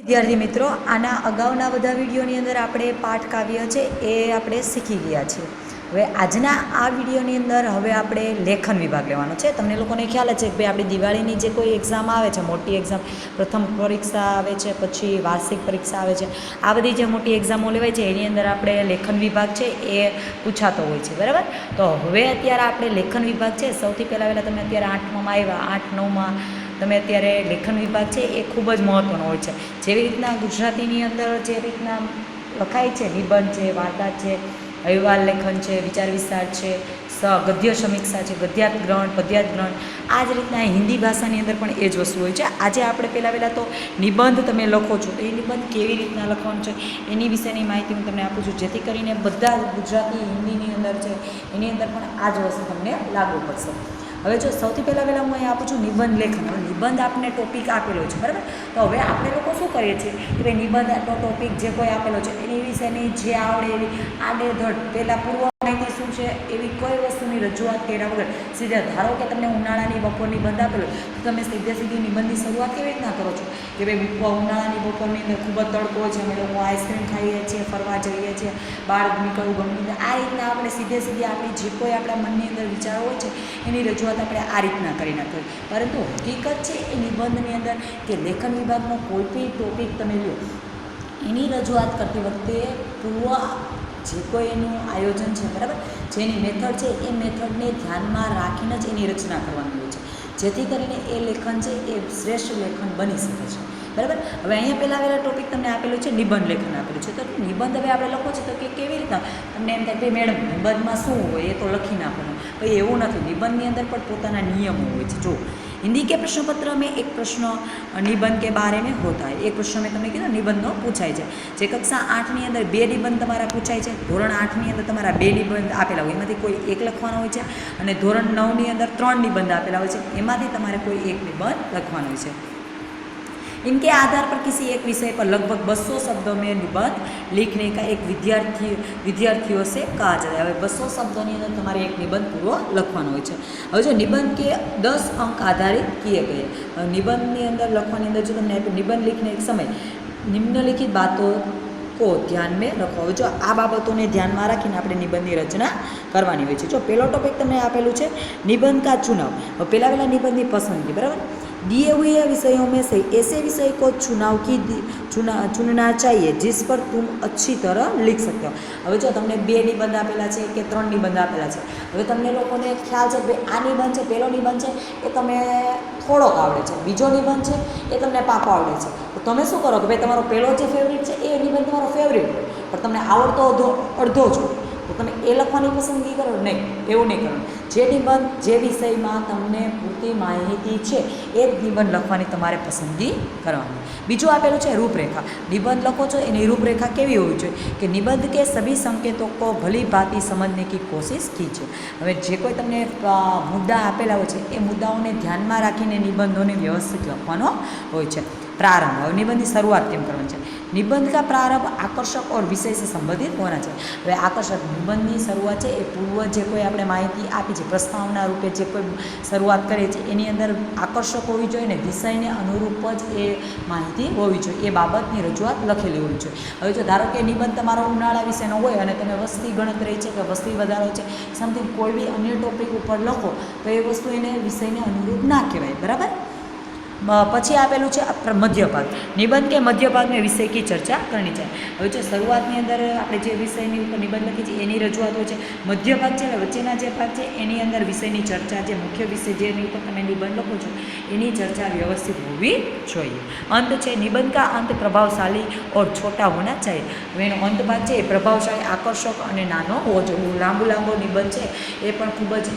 વિદ્યાર્થી મિત્રો, આના અગાઉના બધા વિડીયોની અંદર આપણે પાઠ કાવ્ય છે એ આપણે શીખી ગયા છીએ. હવે આજના આ વિડીયોની અંદર હવે આપણે લેખન વિભાગ લેવાનો છે. તમને લોકોને ખ્યાલ છે કે ભાઈ આપણી દિવાળીની જે કોઈ એક્ઝામ આવે છે, મોટી એક્ઝામ, પ્રથમ પરીક્ષા આવે છે, પછી વાર્ષિક પરીક્ષા આવે છે, આ બધી જે મોટી એક્ઝામો લેવાય છે એની અંદર આપણે લેખન વિભાગ છે એ પૂછાતો હોય છે, બરાબર. તો હવે અત્યારે આપણે લેખન વિભાગ છે, સૌથી પહેલાં તમે અત્યારે 8માં આવ્યા, 8, 9માં તમે અત્યારે લેખન વિભાગ છે એ ખૂબ જ મહત્ત્વનો હોય છે. જેવી રીતના ગુજરાતીની અંદર જે રીતના લખાય છે, નિબંધ છે, વાર્તા છે, અહેવાલ લેખન છે, વિચાર વિસ્તાર છે, ગદ્ય સમીક્ષા છે, ગદ્યાર્થ ગ્રહણ, પદ્યાર્થ ગ્રહણ, આ જ રીતના હિન્દી ભાષાની અંદર પણ એ જ વસ્તુ હોય છે. આજે આપણે પહેલાં તો નિબંધ તમે લખો છો તો એ નિબંધ કેવી રીતના લખવાનું છે એની વિશેની માહિતી હું તમને આપું છું, જેથી કરીને બધા ગુજરાતી હિન્દીની અંદર છે એની અંદર પણ આ જ વસ્તુ તમને લાગુ પડશે. હવે જો સૌથી પહેલાં હું અહીં આપું છું નિબંધ લેખન. હવે નિબંધ આપણને ટોપિક આપેલો છે, બરાબર. તો હવે આપણે લોકો શું કરીએ છીએ કે ભાઈ નિબંધ ટોપિક જે કોઈ આપેલો છે એની વિશેની જે આવડે એવી આડેધડ પહેલાં પૂર્વ માહિતી શું છે એવી કોઈ વસ્તુની રજૂઆત કર્યા વગર સીધા, ધારો કે તમને ઉનાળાની બપોર નિબંધ આપેલો તો તમે સીધી નિબંધની શરૂઆત કેવી રીતના કરો છો કે ભાઈ ઉનાળાની બપોરની અંદર ખૂબ જ તડકો હોય છે, અમે લોકો આઈસ્ક્રીમ ખાઈએ છીએ, ફરવા જઈએ છીએ, બહાર નીકળવું ગમતું, આ રીતના આપણે સીધે આપણી જે કોઈ આપણા મનની અંદર વિચારો હોય છે એની રજૂઆત આપણે આ રીતના કરી નાખીએ. પરંતુ હકીકત છે એ નિબંધની અંદર કે લેખન વિભાગનો કોઈ બી ટોપિક તમે લો એની રજૂઆત કરતી વખતે પૂર્વ જે કોઈ એનું આયોજન છે, બરાબર, જેની મેથડ છે એ મેથડને ધ્યાનમાં રાખીને જ એની રચના કરવાની હોય છે, જેથી કરીને એ લેખન છે એ શ્રેષ્ઠ લેખન બની શકે છે, બરાબર. હવે અહીંયા પહેલાં ટોપિક તમને આપેલું છે નિબંધ લેખન આપેલું છે. તો નિબંધ હવે આપણે લખો છે તો કે કેવી રીતના તમને એમ થાય કે મેડમ નિબંધમાં શું હોય એ તો લખી નાખવાનું. ભાઈ એવું નથી, નિબંધની અંદર પણ પોતાના નિયમો હોય છે. જો हिंदी के प्रश्न पत्र में एक प्रश्न निबंध के बारे में होता है. एक प्रश्न में તમને કીધું નિબંધનો પૂછાય છે. જે કક્ષા 8ની અંદર 2 નિબંધ તમારા પૂછાય છે, ધોરણ 8ની અંદર તમારા 2 નિબંધ આપેલા હોય, એમાંથી કોઈ એક લખવાનો હોય છે, અને ધોરણ 9ની અંદર 3 નિબંધ આપેલા હોય છે, એમાંથી તમારે કોઈ એક નિબંધ લખવાનો હોય છે. इनके आधार पर किसी एक विषय पर लगभग 200 शब्दों में निबंध लिखने का एक विद्यार्थियों से कहा जाता है. હવે 200 શબ્દોની અંદર તમારે એક નિબંધ પૂરો લખવાનો હોય છે. હવે જો નિબંધ કે 10 અંક આધારિત કિए गए. નિબંધની અંદર લખવાની અંદર જો તમને આપ્યું નિબંધ लिखने एक समय निम्नलिखित बातों को ध्यान में रखो. હવે જો આ બાબતોને ધ્યાનમાં રાખીને આપણે નિબંધની રચના કરવાની હોય છે. જો પહેલો ટોપિક તમને આપેલું છે નિબંધ કા चुनाव. હવે પહેલાં નિબંધની પસંદગી, બરાબર. दिए हुए विषयों में से ऐसे विषय को चुनना चाहिए जिस पर तुम अच्छी तरह लिख सकते हो. હવે જો તમને 2 નિબંધ આપેલા છે કે 3 નિબંધ આપેલા છે, હવે તમને લોકોને ખ્યાલ છે કે આ નિબંધ છે, પહેલો નિબંધ છે એ તમે થોડોક આવડે છે, બીજો નિબંધ છે એ તમને પાકો આવડે છે, તો તમે શું કરો કે ભાઈ તમારો પહેલો જે ફેવરિટ છે એ નિબંધ તમારો ફેવરિટ હોય, પણ તમને આવડતો અડધો છો તો તમે એ લખવાની પસંદગી કરો? નહીં, એવું નહીં કરવાનું. જે નિબંધ જે વિષયમાં તમને પૂરતી માહિતી છે એ જ નિબંધ લખવાની તમારે પસંદગી કરવાની. બીજું આપેલું છે રૂપરેખા. નિબંધ લખો છો એની રૂપરેખા કેવી હોવી જોઈએ કે નિબંધ કે સભી સંકેતો કો ભલી ભાંતિ સમજને કી કોશિશ કીजिए. હવે જે કોઈ તમને મુદ્દા આપેલા હોય છે એ મુદ્દાઓને ધ્યાનમાં રાખીને નિબંધોને વ્યવસ્થિત લખવાનો હોય છે. प्रारंभ. હવે નિબંધની શરૂઆત કેમ કરવાની છે? નિબંધ કા પ્રારંભ આકર્ષક ઓર વિષય से संबंधित होना चाहिए. હવે આકર્ષક નિબંધની શરૂઆત છે એ પૂર્વ જે કોઈ આપણે માહિતી આપી છે, પ્રસ્તાવના રૂપે જે કોઈ શરૂઆત કરીએ છીએ એની અંદર આકર્ષક હોવી જોઈએ ને વિષયને અનુરૂપ જ એ માહિતી હોવી જોઈએ, એ બાબતની રજૂઆત લખેલી હોવી જોઈએ. હવે જો ધારો કે નિબંધ તમારો ઉનાળા વિશેનો હોય અને તમે વસ્તી ગણતરી છે કે વસ્તી વધારો છે, સમથિંગ કોઈ બી અન્ય ટોપિક ઉપર લખો તો એ વસ્તુ એને વિષયને અનુરૂપ ના કહેવાય, બરાબર. પછી આપેલું છે મધ્ય ભાગ. નિબંધ કે મધ્ય ભાગ में विषय की चर्चा करनी चाहिए. હવે જો શરૂઆતની અંદર આપણે જે વિષયની ઉપર નિબંધ લખી છે એની રજૂઆત હોય છે. મધ્ય ભાગ છે વચ્ચેના જે ભાગ છે એની અંદર વિષયની ચર્ચા, જે મુખ્ય વિષય જેની ઉપર તમે નિબંધ લખો છો એની ચર્ચા વ્યવસ્થિત હોવી જોઈએ. અંત છે નિબંધ કા અંત પ્રભાવશાળી और छोटा होना चाहिए. હવે એનો અંત ભાગ છે એ પ્રભાવશાળી, આકર્ષક અને નાનો હોવો જોઈએ. લાંબો નિબંધ છે એ પણ ખૂબ જ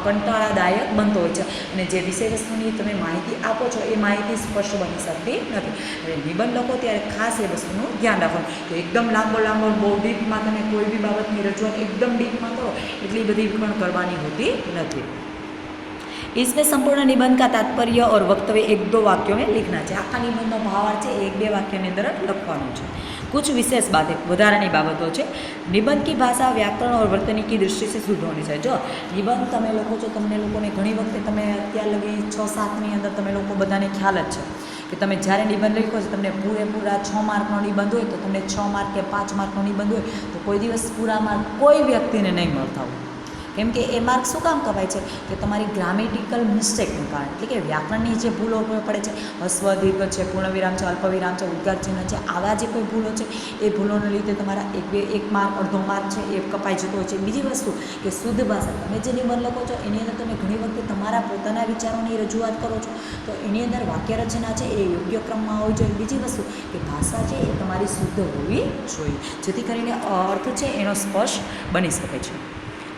કંટાળાદાયક બનતો હોય છે અને જે વિષય વસ્તુની તમે માહિતી આપો છો એ માહિતી સ્પષ્ટ બની શકતી નથી. હવે નિબંધ લખો ત્યારે ખાસ એ વસ્તુનું ધ્યાન રાખવાનું કે એકદમ લાંબો બહુ ડીપમાં તમે કોઈ બી બાબતની રજૂઆત એકદમ ડીપમાં કરો એટલી બધી પણ કરવાની હોતી નથી. इसमें संपूर्ण निबंध का तात्पर्य और वक्तव्य 1-2 वाक्यों में लिखना चाहिए. આખા નિબંધનો ભાવાર્થ છે 1-2 વાક્યની અંદર લખવાનું છે. कुछ विशेष बातें વધારાની બાબતો છે. નિબંધ की भाषा व्याकरण और वर्तनी की दृष्टि से शुद्ध होनी चाहिए. જો નિબંધ તમે લખો છો, તમને લોકોને ઘણી વખતે તમે અત્યાર લગી 6-7ની અંદર તમે લોકો બધાને ખ્યાલ જ છે કે તમે જ્યારે નિબંધ લખો છો તમને પૂરેપૂરા 6 માર્કનો નિબંધ હોય તો તમને 6 માર્ક કે 5 માર્કનો નિબંધ હોય તો કોઈ દિવસ પૂરા માર્ક કોઈ વ્યક્તિને નહીં મળતા હોય. કેમ કે એ માર્ક શું કામ કપાય છે કે તમારી ગ્રામેટિકલ મિસ્ટેકને કારણે, એટલે કે વ્યાકરણની જે ભૂલો પડે છે, હસ્વ દીર્ઘ છે, પૂર્ણવિરામ છે, અલ્પવિરામ છે, ઉદ્ગાર ચિહ્ન છે, આવા જે કોઈ ભૂલો છે એ ભૂલોને લીધે તમારા એક માર્ક અડધો માર્ક છે એ કપાઈ જતો હોય છે. બીજી વસ્તુ કે શુદ્ધ ભાષા, તમે જે નિબંધ લખો છો એની અંદર તમે ઘણી વખતે તમારા પોતાના વિચારોની રજૂઆત કરો છો તો એની અંદર વાક્ય રચના છે એ યોગ્ય ક્રમમાં હોવી જોઈએ. બીજી વસ્તુ કે ભાષા છે એ તમારી શુદ્ધ હોવી જોઈએ, જેથી કરીને અર્થ છે એનો સ્પષ્ટ બની શકે છે.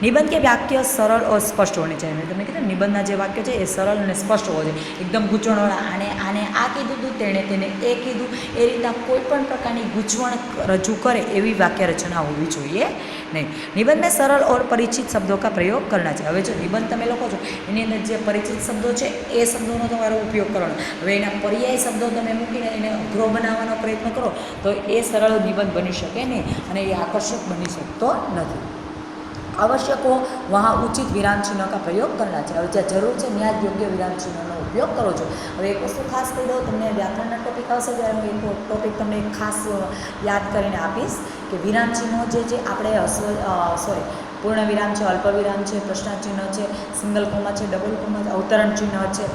નિબંધ કે વાક્ય સરળ और સ્પષ્ટ હોને चाहिए. તમે કીધું નિબંધના જે વાક્ય છે એ સરળ અને સ્પષ્ટ હોવો જોઈએ, એકદમ ગૂંચવણવાળા, આને આ કીધું હતું, તેને એ કીધું, એ રીતના કોઈ પણ પ્રકારની ગૂંચવણ રજૂ કરે એવી વાક્ય રચના હોવી જોઈએ નહીં. નિબંધ में सरल और परिचित शब्दों का प्रयोग करना चाहिए. હવે જો નિબંધ તમે લખો છો એની અંદર જે પરિચિત શબ્દો છે એ શબ્દોનો તમારો ઉપયોગ કરવાનો. હવે એના પર્યાય શબ્દો તમે મૂકીને એને અઘરો બનાવવાનો પ્રયત્ન કરો તો એ સરળ નિબંધ બની શકે નહીં અને એ આકર્ષક બની શકતો નથી. आवश्यक हो वहाँ उचित विराम चिन्ह का प्रयोग करना चाहिए. હવે જ્યાં જરૂર છે ત્યાં જ યોગ્ય વિરામ ચિહ્નનો ઉપયોગ કરો છો. હવે એક વસ્તુ ખાસ કહી દઉં, તમને વ્યાકરણના ટોપિક આવશે ત્યારે હું એક ટોપિક તમને ખાસ યાદ કરીને આપીશ કે વિરામ ચિહ્નો જે આપણે પૂર્ણ વિરામ છે, અલ્પ વિરામ છે, પ્રશ્નાર્થ ચિહ્ન છે, સિંગલ કોમા છે, ડબલ કોમા છે, અવતરણ ચિહ્ન છે,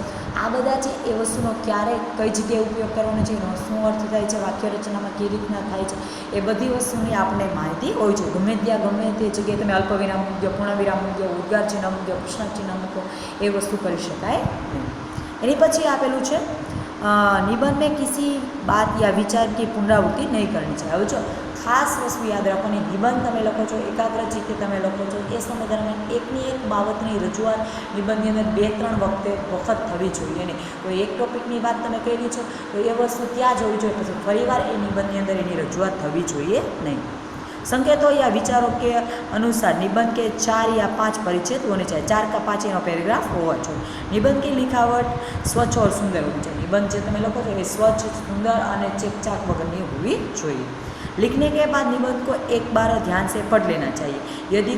આ બધા છે એ વસ્તુનો ક્યારે કઈ જગ્યાએ ઉપયોગ કરવાનો છે, શું અર્થ થાય છે, વાક્ય રચનામાં કેવી રીતના થાય છે, એ બધી વસ્તુની આપણને માહિતી હોય છે. ગમે ત્યાં ગમે તે જગ્યાએ તમે અલ્પ વિરામ મૂક્યો, પૂર્ણ વિરામ મૂક્યો, ઉદ્ગાર ચિહ્ન મૂક્યો, પ્રશ્નાર્થ ચિહ્ન મૂકો, એ વસ્તુ કરી શકાય નહીં. એની પછી આપેલું છે નિબંધ में किसी बात या विचार की पुनरावृत्ति नहीं करनी चाहिए. હવે જો ખાસ વસ્તુ યાદ રાખવાની, નિબંધ તમે લખો છો, એકાગ્ર ચિત્તે તમે લખો છો, એ સમય દરમિયાન એકની એક બાબતની રજૂઆત નિબંધની અંદર 2-3 વખત થવી જોઈએ નહીં. કોઈ એક ટોપિકની વાત તમે કરી છો તો એ વસ્તુ ત્યાં જ હોવી જોઈએ, પછી ફરીવાર એ નિબંધની અંદર એની રજૂઆત થવી જોઈએ નહીં. संकेतों या विचारों के अनुसार निबंध के 4 या 5 परिच्छेद होने चाहिए. 4 का 5 एनो पैराग्राफ होगा चाहिए. निबंध की लिखावट स्वच्छ और सुंदर होनी चाहिए. निबंध जो તમે લખો છો એ સ્વચ્છ, સુંદર અને ચેકચાક વગરની હોવી જોઈએ. लिखने के बाद निबंध को एक बार ध्यान से पढ़ लेना चाहिए. यदि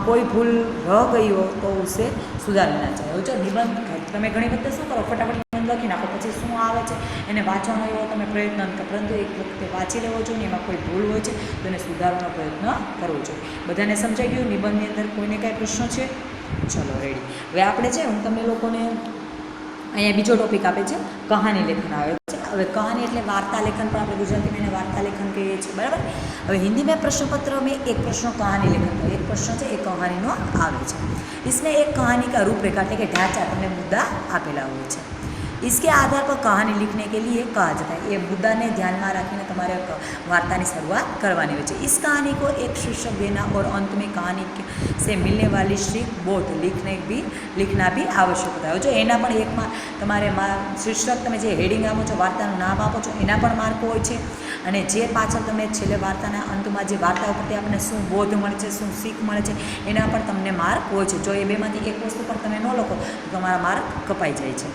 कोई भूल रह गई हो तो उसे सुधार लेना चाहिए. जो निबंध તમે ઘણી વખતે શું કરો, ફટાફટ નિબંધ લખી નાખો, પછી શું આવે છે એને વાંચવાનો એવો તમે પ્રયત્ન ન કરો, પરંતુ એક વખતે વાંચી લેવો જોઈએ. એમાં કોઈ ભૂલ હોય છે તો એને સુધારવાનો પ્રયત્ન કરવો જોઈએ. બધાને સમજાઈ ગયું? નિબંધની અંદર કોઈને કાંઈ પ્રશ્ન છે? ચલો રેડી. હવે આપણે છે હું તમને લોકોને અહીંયા બીજો ટોપિક આપે છે કહાની લેખન આવે છે. હવે કહાની એટલે વાર્તા લેખન, પણ આપણે ગુજરાતીમાં એને વાર્તા લેખન કહીએ છીએ, બરાબર. હવે हिंदी में प्रश्न पत्र में एक प्रश्न कहानी लेखन का एक प्रश्न છે એ કહાનીનો આવે છે. इसमें एक कहानी का रूपरेखा એટલે કે ઢાંચા તમને મુદ્દા આપેલા હોય છે. इसके आधार पर कहानी लिखने के लिए कहा जाता है. ये मुद्दा ने ध्यान में रखने तुम्हारे वार्ता की शुरुआत करवानी हो. इस कहानी को एक शीर्षक देना और अंत में कहानी से मिलने वाली शीख बोध लिखना भी आवश्यक होता है. जो एना पण एक में तमारे शीर्षक તમે જે હેડિંગ આપો છો, વાર્તાનું નામ આપો છો, એના પણ માર્ક હોય છે. અને જે પાછળ તમે છેલ્લે વાર્તાના અંતમાં જે વાર્તા ઉપરથી આપણને શું બોધ મળે છે, શું શીખ મળે છે, એના પણ તમને માર્ક હોય છે. જો એ બેમાંથી એક વસ્તુ પણ તમે ન લખો તો તમારા માર્ક કપાઈ જાય છે.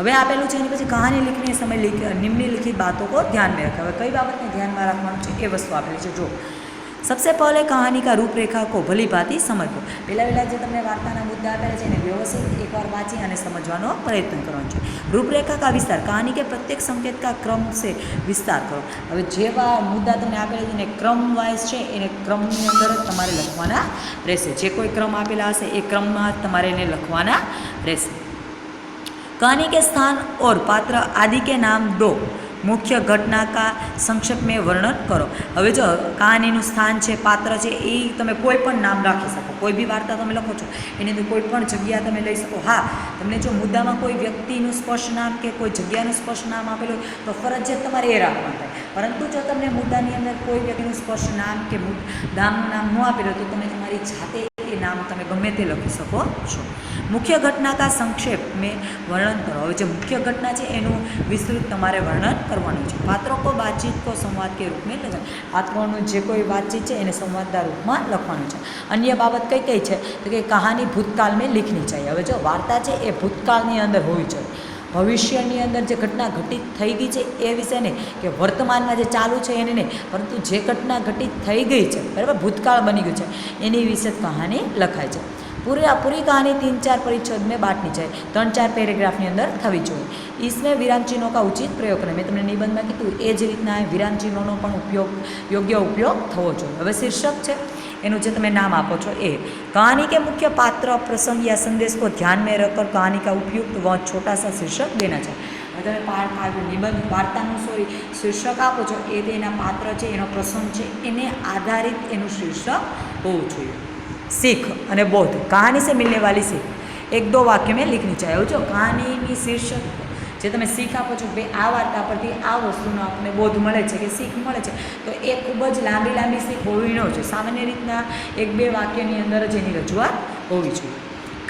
હવે આપેલું છે એની પછી કહાની लिखने समय निम्नलिखित बातों को ध्यान में रखें. હવે કઈ બાબતને ધ્યાનમાં રાખવાનું છે એ વસ્તુ આપેલી છે. જો सबसे पहले कहानी का रूपरेखा को भली भांति समझो. પહેલાં જે તમને વાર્તાના મુદ્દા આપેલા છે એને વ્યવસ્થિત એકવાર વાંચી અને સમજવાનો પ્રયત્ન કરવાનો છે. रूपरेखा का विस्तार, कहानी के प्रत्येक संकेत का क्रम से विस्तार करो. હવે જેવા મુદ્દા તમને આપેલા છે એને ક્રમ વાઇઝ છે એને ક્રમની અંદર જ તમારે લખવાના રહેશે. જે કોઈ ક્રમ આપેલા હશે એ ક્રમમાં તમારે એને લખવાના રહેશે. कहानी के स्थान और पात्र आदि के नाम दो. मुख्य घटना का संक्षेप में वर्णन करो. હવે જો કહાનીનું સ્થાન છે, પાત્ર છે, એ તમે કોઈ પણ નામ રાખી શકો. કોઈ બી વાર્તા તમે લખો છો એની અંદર કોઈ પણ જગ્યા તમે લઈ શકો. હા, તમને જો મુદ્દામાં કોઈ વ્યક્તિનું સ્પષ્ટ નામ કે કોઈ જગ્યાનું સ્પષ્ટ નામ આપેલું હોય તો ફરજિયાત તમારે એ રાખવાનું થાય. પરંતુ જો તમને મુદ્દાની અંદર કોઈ વ્યક્તિનું સ્પષ્ટ નામ કે ગામનું નામ ન આપેલું તો તમે તમારી જાતે એ નામ તમે ગમે તે લખી શકો છો. मुख्य घटना का संक्षेप में वर्णन करो. હવે જે મુખ્ય ઘટના છે એનું વિસ્તૃત તમારે વર્ણન કરવાનું છે. પાત્રો को बातचीत को संवाद के रूप में લખવાનું. પાત્રોનું જે કોઈ વાતચીત છે એને સંવાદના રૂપમાં લખવાનું છે. અન્ય બાબત કઈ છે તો કે કહાની ભૂતકાળ में लिखनी चाहिए. હવે જો વાર્તા છે એ ભૂતકાળની અંદર હોવી જોઈએ. ભવિષ્યની અંદર જે ઘટના ઘટિત થઈ ગઈ છે એ વિશે નહીં, કે વર્તમાનમાં જે ચાલુ છે એને નહીં, પરંતુ જે ઘટના ઘટિત થઈ ગઈ છે, બરાબર, ભૂતકાળ બની ગયું છે એની વિશે કહાની લખાય છે. पूरी कहानी 3-4 परिच्छेद में बांटनी चाहिए, 3-4 पैराग्राफनी अंदर थवी જોઈએ। इसमें विराम चिन्हों का उचित प्रयोग करें। मैं તમને નિબંધમાં કીધું એ જ રીતના વિરામ ચિહ્નોનો પણ યોગ્ય ઉપયોગ થવો જોઈએ। હવે શીર્ષક છે એનું જે તમે નામ આપો છો એ कहानी के मुख्य पात्र, प्रसंग या संदेश को ध्यान में रखकर कहानी का उपयुक्त व छोटा सा शीर्षक देना चाहिए। તમે નિબંધ વાર્તાનું શીર્ષક આપો છો એ તેના પાત્ર છે, એનો પ્રસંગ છે, એને આધારિત એનું શીર્ષક હોવું જોઈએ। सीख અને बोध, कहानी से मिलने वाली सीख 1-2 वाक्य में लिखनी चाहिए। जो कहानी शीर्षक જે તમે શીખ આપો છો ભાઈ આ વાર્તા પરથી આ વસ્તુનો આપણને બોધ મળે છે કે શીખ મળે છે, તો એ ખૂબ જ લાંબી શીખ હોવી ન જોઈએ। સામાન્ય રીતના 1-2 વાક્યની અંદર જ એની રજૂઆત હોવી જોઈએ।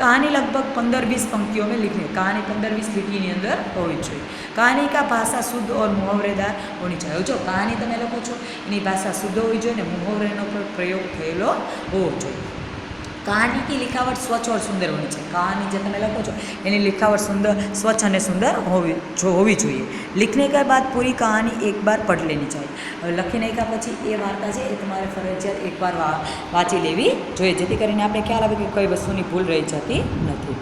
कहानी लगभग 15-20 पंक्तियों में लिखनी है। कहानी 15-20 લીટીની અંદર હોવી જોઈએ। कहानी का भाषा शुद्ध और मुहावरेदार होनी चाहिए। जो कहानी તમે લખો છો એની ભાષા શુદ્ધ હોવી જોઈએ ને મુહાવરેનો પ્રયોગ થયેલો હોવો જોઈએ। कहानी की लिखावट स्वच्छ और सुंदर होनी चाहिए। कहानी जो તમે લખો છો એની लिखावट स्वच्छ અને સુંદર હોવી જોઈએ। लिखने के बाद पूरी कहानी एक बार पढ़ लेनी चाहिए। હવે લખી નાખ્યા પછી એ વાર્તા છે એ તમારે ફરજિયાત એકવાર વાંચી લેવી જોઈએ, જેથી કરીને આપણે ખ્યાલ આવે કે કઈ વસ્તુની ભૂલ રહી જતી નથી।